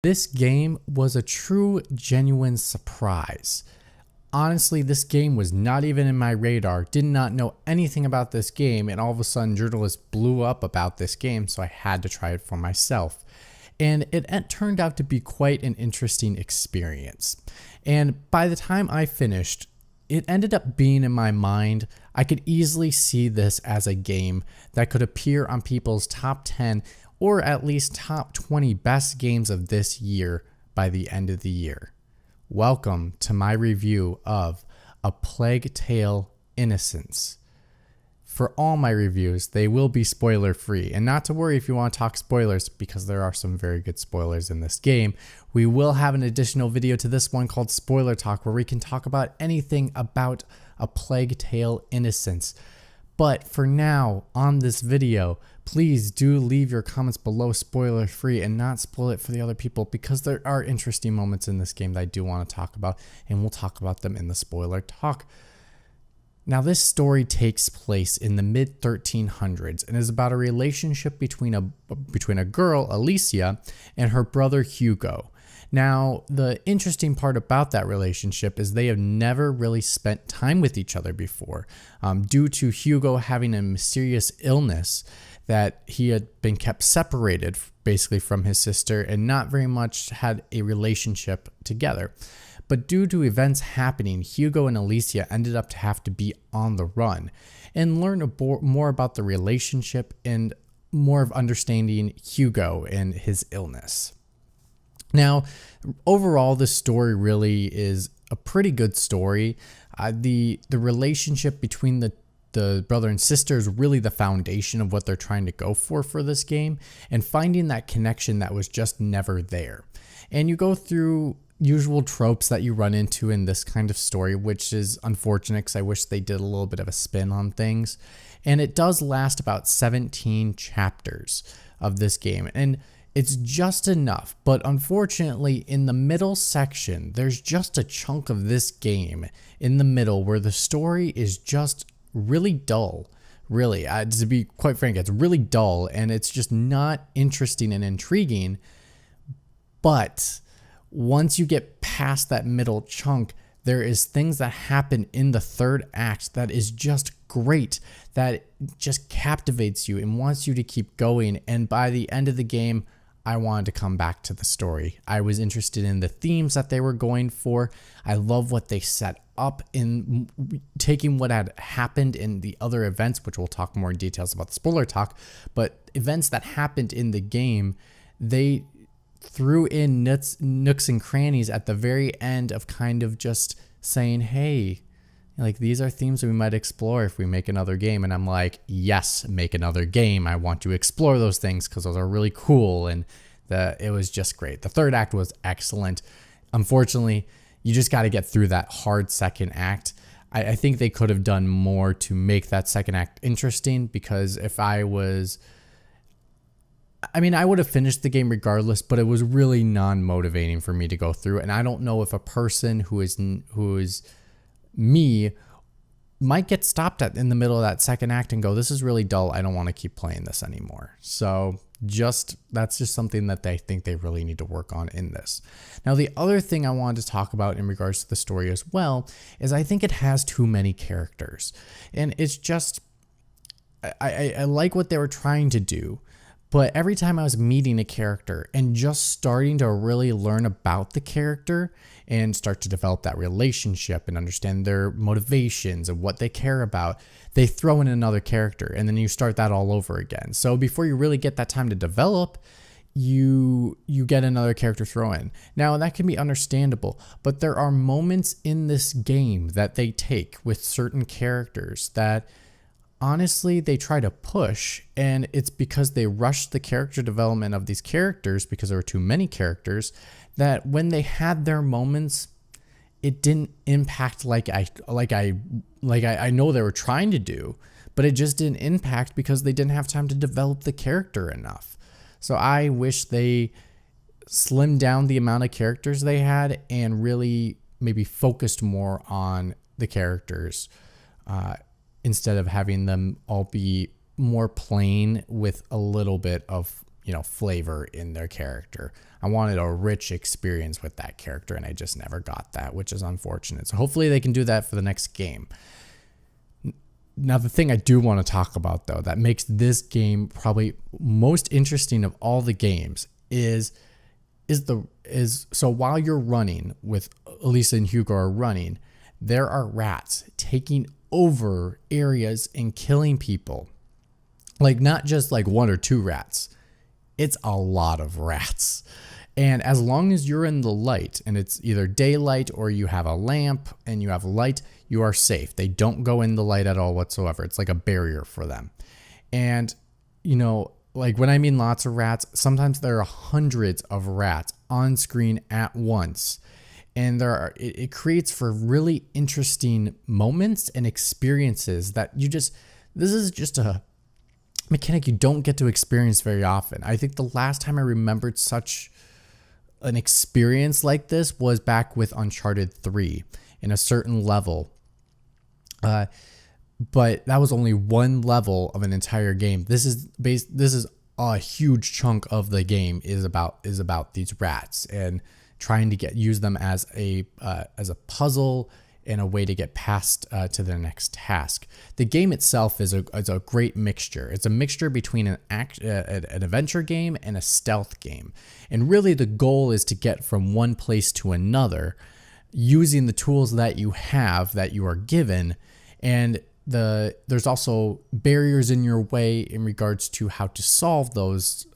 This game was a true, genuine surprise. Honestly, this game was not even in my radar, did not know anything about this game, and all of a sudden journalists blew up about this game, so I had to try it for myself. And it turned out to be quite an interesting experience. And by the time I finished, it ended up being in my mind. I could easily see this as a game that could appear on people's top 10 or at least top 20 best games of this year by the end of the year. Welcome to my review of A Plague Tale: Innocence. For all my reviews, they will be spoiler free, and not to worry if you want to talk spoilers, because there are some very good spoilers in this game. We will have an additional video to this one called Spoiler Talk, where we can talk about anything about A Plague Tale: Innocence. But for now, on this video, please do leave your comments below spoiler free and not spoil it for the other people, because there are interesting moments in this game that I do want to talk about, and we'll talk about them in the spoiler talk. Now, this story takes place in the mid 1300s and is about a relationship between a girl, Alicia, and her brother Hugo. Now, the interesting part about that relationship is they have never really spent time with each other before, due to Hugo having a mysterious illness that he had been kept separated basically from his sister and not very much had a relationship together. But due to events happening, Hugo and Alicia ended up to have to be on the run and learn more about the relationship and more of understanding Hugo and his illness. Now, overall, this story really is a pretty good story. The relationship between the brother and sister is really the foundation of what they're trying to go for this game, and finding that connection that was just never there. And you go through usual tropes that you run into in this kind of story, which is unfortunate because I wish they did a little bit of a spin on things. And it does last about 17 chapters of this game, and it's just enough. But unfortunately, in the middle section, there's just a chunk of this game in the middle where the story is just really dull. Really, to be quite frank, it's really dull, and it's just not interesting and intriguing. But once you get past that middle chunk, there is things that happen in the third act that is just great, that just captivates you and wants you to keep going. And by the end of the game, I wanted to come back to the story. I was interested in the themes that they were going for. I love what they set up in taking what had happened in the other events, which we'll talk more in details about the spoiler talk, but events that happened in the game, they threw in nooks and crannies at the very end of kind of just saying, hey, like, these are themes we might explore if we make another game. And I'm like, yes, make another game. I want to explore those things because those are really cool. And it was just great. The third act was excellent. Unfortunately, you just got to get through that hard second act. I think they could have done more to make that second act interesting, because if I would have finished the game regardless, but it was really non-motivating for me to go through. And I don't know if a person who is me might get stopped in the middle of that second act and go, this is really dull, I don't want to keep playing this anymore. So that's just something that they think they really need to work on in this. Now, the other thing I wanted to talk about in regards to the story as well is I think it has too many characters, and it's just, I like what they were trying to do. But every time I was meeting a character and just starting to really learn about the character and start to develop that relationship and understand their motivations and what they care about, they throw in another character, and then you start that all over again. So before you really get that time to develop, you get another character thrown in. Now, that can be understandable, but there are moments in this game that they take with certain characters that honestly they try to push, and it's because they rushed the character development of these characters because there were too many characters, that when they had their moments, it didn't impact like I know they were trying to do, but it just didn't impact because they didn't have time to develop the character enough. So I wish they slimmed down the amount of characters they had and really maybe focused more on the characters, instead of having them all be more plain with a little bit of, flavor in their character. I wanted a rich experience with that character, and I just never got that, which is unfortunate. So hopefully they can do that for the next game. Now, the thing I do want to talk about, though, that makes this game probably most interesting of all the games is so while you're running, with Elisa and Hugo are running, there are rats taking over areas and killing people. Like, not just like 1 or 2 rats. It's a lot of rats. And as long as you're in the light, and it's either daylight or you have a lamp and you have light, you are safe. They don't go in the light at all whatsoever. It's like a barrier for them. And, like when I mean lots of rats, sometimes there are hundreds of rats on screen at once. And it creates for really interesting moments and experiences that this is just a mechanic you don't get to experience very often. I think the last time I remembered such an experience like this was back with Uncharted 3 in a certain level. But that was only one level of an entire game. This is a huge chunk of the game is about these rats and trying to use them as a puzzle and a way to get past to the next task. The game itself is a great mixture. It's a mixture between an adventure game and a stealth game. And really the goal is to get from one place to another using the tools that you are given. And there's also barriers in your way in regards to how to solve those.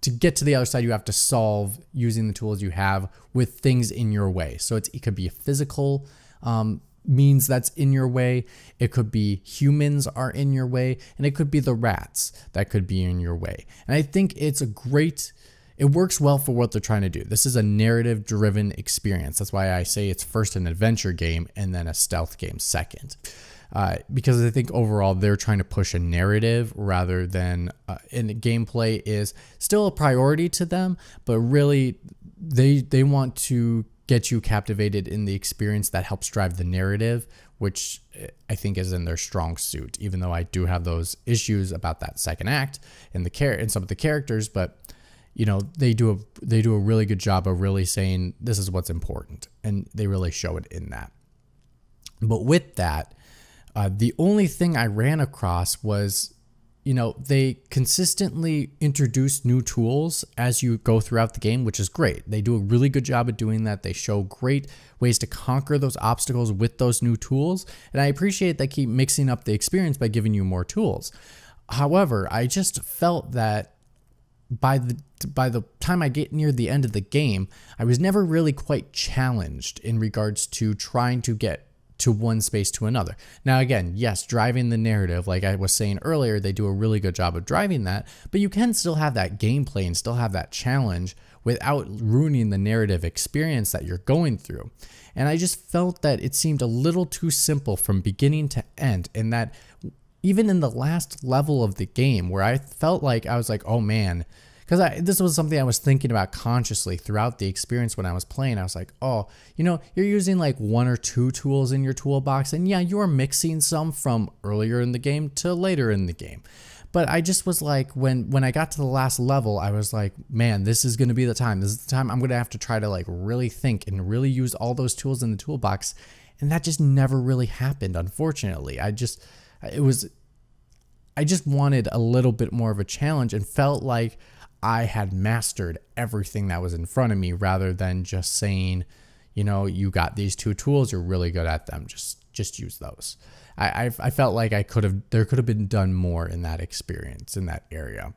To get to the other side, you have to solve using the tools you have with things in your way. So it could be a physical means that's in your way. It could be humans are in your way, and it could be the rats that could be in your way. And I think it works well for what they're trying to do. This is a narrative-driven experience. That's why I say it's first an adventure game and then a stealth game second. Because I think overall they're trying to push a narrative rather than and gameplay is still a priority to them, but really they want to get you captivated in the experience that helps drive the narrative, which I think is in their strong suit, even though I do have those issues about that second act and some of the characters, but they do a really good job of really saying this is what's important, and they really show it in that. But with that, the only thing I ran across was, they consistently introduce new tools as you go throughout the game, which is great. They do a really good job of doing that. They show great ways to conquer those obstacles with those new tools. And I appreciate they keep mixing up the experience by giving you more tools. However, I just felt that by the time I get near the end of the game, I was never really quite challenged in regards to trying to get to one space to another. Now, again, yes, driving the narrative, like I was saying earlier, they do a really good job of driving that, but you can still have that gameplay and still have that challenge without ruining the narrative experience that you're going through. And I just felt that it seemed a little too simple from beginning to end, and that even in the last level of the game where I felt like I was like, oh man, because this was something I was thinking about consciously throughout the experience when I was playing. I was like, oh, you're using like 1 or 2 tools in your toolbox. And yeah, you're mixing some from earlier in the game to later in the game. But I just was like, when I got to the last level, I was like, man, this is going to be the time. This is the time I'm going to have to try to like really think and really use all those tools in the toolbox. And that just never really happened, unfortunately. I just wanted a little bit more of a challenge and felt like I had mastered everything that was in front of me rather than just saying, you got these 2 tools, you're really good at them. Just use those. I felt like there could have been done more in that experience, in that area.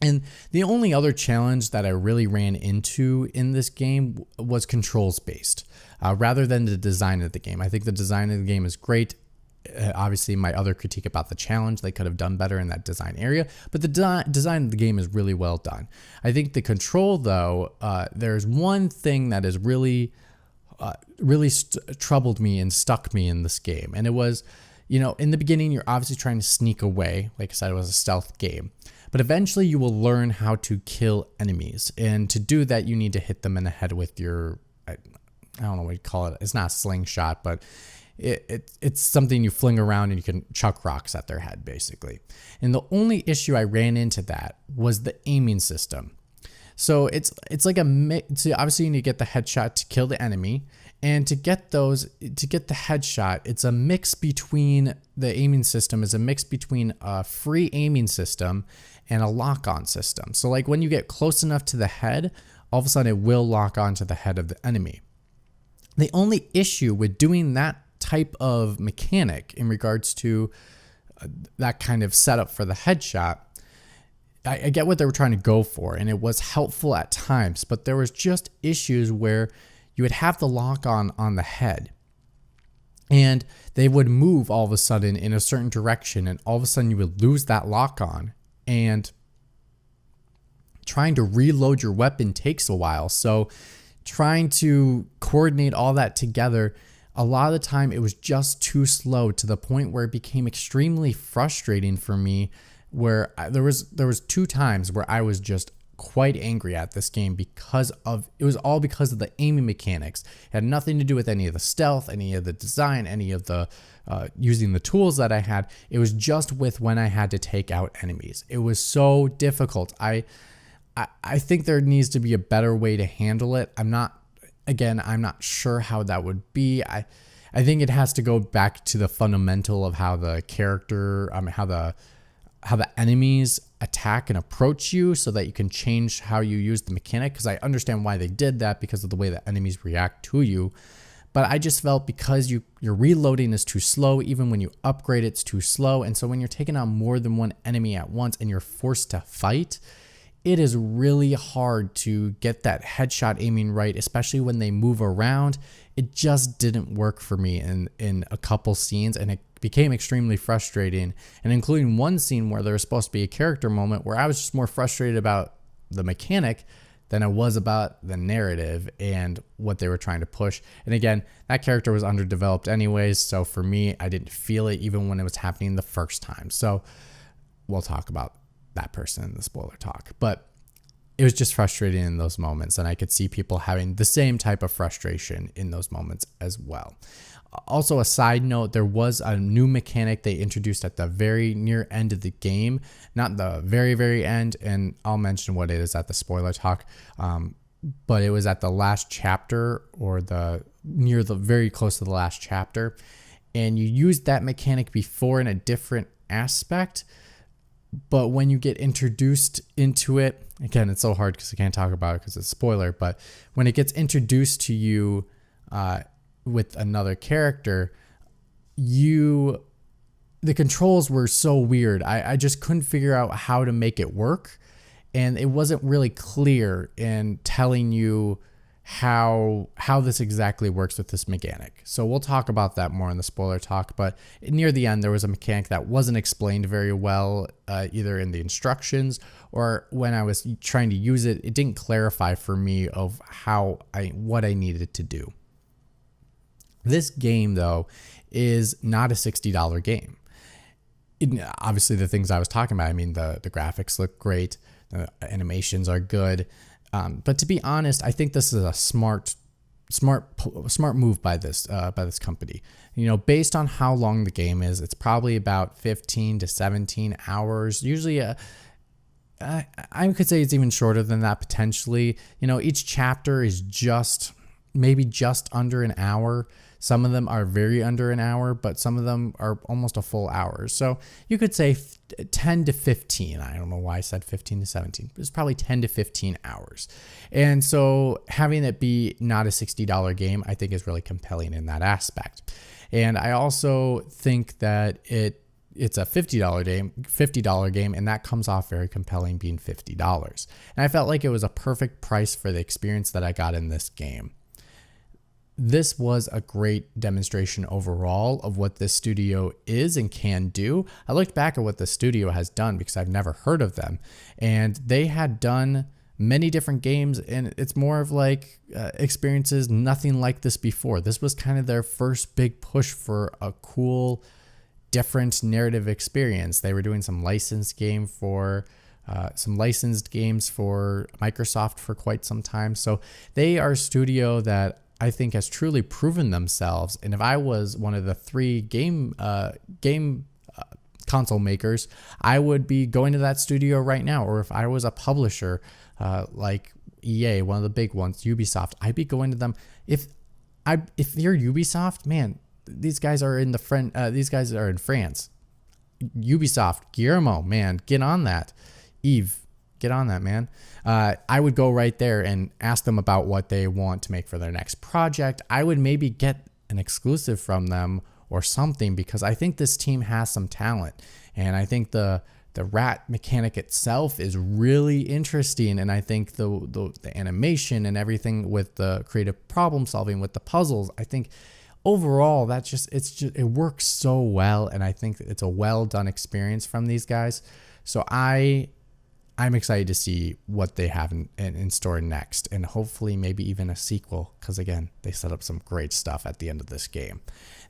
And the only other challenge that I really ran into in this game was controls based, rather than the design of the game. I think the design of the game is great. Obviously, my other critique about the challenge, they could have done better in that design area, but the design of the game is really well done. I think the control, though, there's one thing that has really troubled me and stuck me in this game, and it was, in the beginning, you're obviously trying to sneak away. Like I said, it was a stealth game, but eventually you will learn how to kill enemies, and to do that, you need to hit them in the head with your, I don't know what you call it. It's not a slingshot, but it's something you fling around and you can chuck rocks at their head, basically. And the only issue I ran into that was the aiming system. So it's like a mix. So obviously you need to get the headshot to kill the enemy, and to get the headshot, it's a mix between the aiming system is a mix between a free aiming system and a lock-on system. So like when you get close enough to the head, all of a sudden it will lock onto the head of the enemy. The only issue with doing that type of mechanic in regards to that kind of setup for the headshot, I get what they were trying to go for, and it was helpful at times, but there was just issues where you would have the lock on the head, and they would move all of a sudden in a certain direction, and all of a sudden you would lose that lock on, and trying to reload your weapon takes a while. So trying to coordinate all that together, a lot of the time it was just too slow, to the point where it became extremely frustrating for me, where there was 2 times where I was just quite angry at this game because it was all because of the aiming mechanics. It had nothing to do with any of the stealth, any of the design, any of the using the tools that I had. It was just with when I had to take out enemies. It was so difficult. I think there needs to be a better way to handle it. I'm not sure how that would be. I think it has to go back to the fundamental of how the character, how the enemies attack and approach you, so that you can change how you use the mechanic. Because I understand why they did that, because of the way the enemies react to you. But I just felt because your reloading is too slow, even when you upgrade it's too slow. And so when you're taking on more than one enemy at once and you're forced to fight, it is really hard to get that headshot aiming right, especially when they move around. It just didn't work for me in a couple scenes, and it became extremely frustrating, and including one scene where there was supposed to be a character moment where I was just more frustrated about the mechanic than I was about the narrative and what they were trying to push. And again, that character was underdeveloped anyways, so for me, I didn't feel it even when it was happening the first time. So we'll talk about that person in the spoiler talk, but it was just frustrating in those moments, and I could see people having the same type of frustration in those moments as well. Also, a side note, there was a new mechanic they introduced at the very near end of the game, not the very, very end, and I'll mention what it is at the spoiler talk, but it was at the last chapter, or very close to the last chapter, and you used that mechanic before in a different aspect, but when you get introduced into it, again, it's so hard because I can't talk about it because it's a spoiler, but when it gets introduced to you with another character, the controls were so weird. I just couldn't figure out how to make it work, and it wasn't really clear in telling you how this exactly works with this mechanic. So we'll talk about that more in the spoiler talk, but near the end there was a mechanic that wasn't explained very well, either in the instructions or when I was trying to use it. It didn't clarify for me of what I needed to do. This game, though, is not a $60 game. Obviously, the things I was talking about, I mean, the graphics look great, the animations are good, but to be honest, I think this is a smart move by this company. You know, based on how long the game is, it's probably about 15 to 17 hours. Usually, I could say it's even shorter than that potentially. You know, each chapter is maybe just under an hour. Some of them are very under an hour, but some of them are almost a full hour. So you could say 10 to 15. I don't know why I said 15 to 17. It's probably 10 to 15 hours. And so having it be not a $60 game, I think is really compelling in that aspect. And I also think that it's a $50 game, and that comes off very compelling being $50. And I felt like it was a perfect price for the experience that I got in this game. This was a great demonstration overall of what this studio is and can do. I looked back at what the studio has done because I've never heard of them, and they had done many different games, and it's more of like experiences nothing like this before. This was kind of their first big push for a cool, different narrative experience. They were doing some licensed games for Microsoft for quite some time. So they are a studio that I think has truly proven themselves. And if I was one of the 3 game console makers, I would be going to that studio right now. Or if I was a publisher like EA, one of the big ones, Ubisoft, I'd be going to them. If you're Ubisoft, man, these guys are in France. Ubisoft, Guillermo, man, get on that. Eve, get on that, man. I would go right there and ask them about what they want to make for their next project. I would maybe get an exclusive from them or something, because I think this team has some talent, and I think the rat mechanic itself is really interesting, and I think the animation and everything with the creative problem solving with the puzzles, I think overall it works so well, and I think it's a well done experience from these guys. So I'm excited to see what they have in store next, and hopefully maybe even a sequel, because again, they set up some great stuff at the end of this game.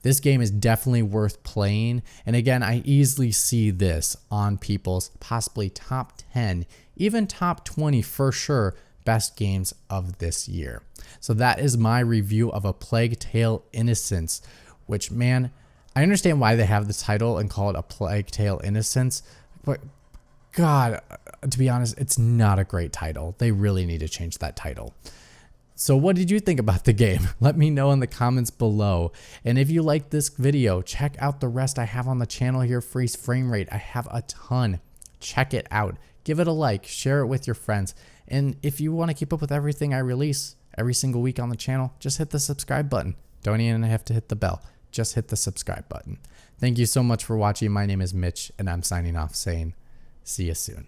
This game is definitely worth playing, and again, I easily see this on people's possibly top 10, even top 20 for sure, best games of this year. So that is my review of A Plague Tale: Innocence, which, man, I understand why they have the title and call it A Plague Tale: Innocence, but God, to be honest, it's not a great title. They really need to change that title. So what did you think about the game? Let me know in the comments below. And if you like this video, check out the rest I have on the channel here. Freeze Frame Rate, I have a ton. Check it out. Give it a like, share it with your friends. And if you want to keep up with everything I release every single week on the channel, just hit the subscribe button. Don't even have to hit the bell. Just hit the subscribe button. Thank you so much for watching. My name is Mitch, and I'm signing off saying, see you soon.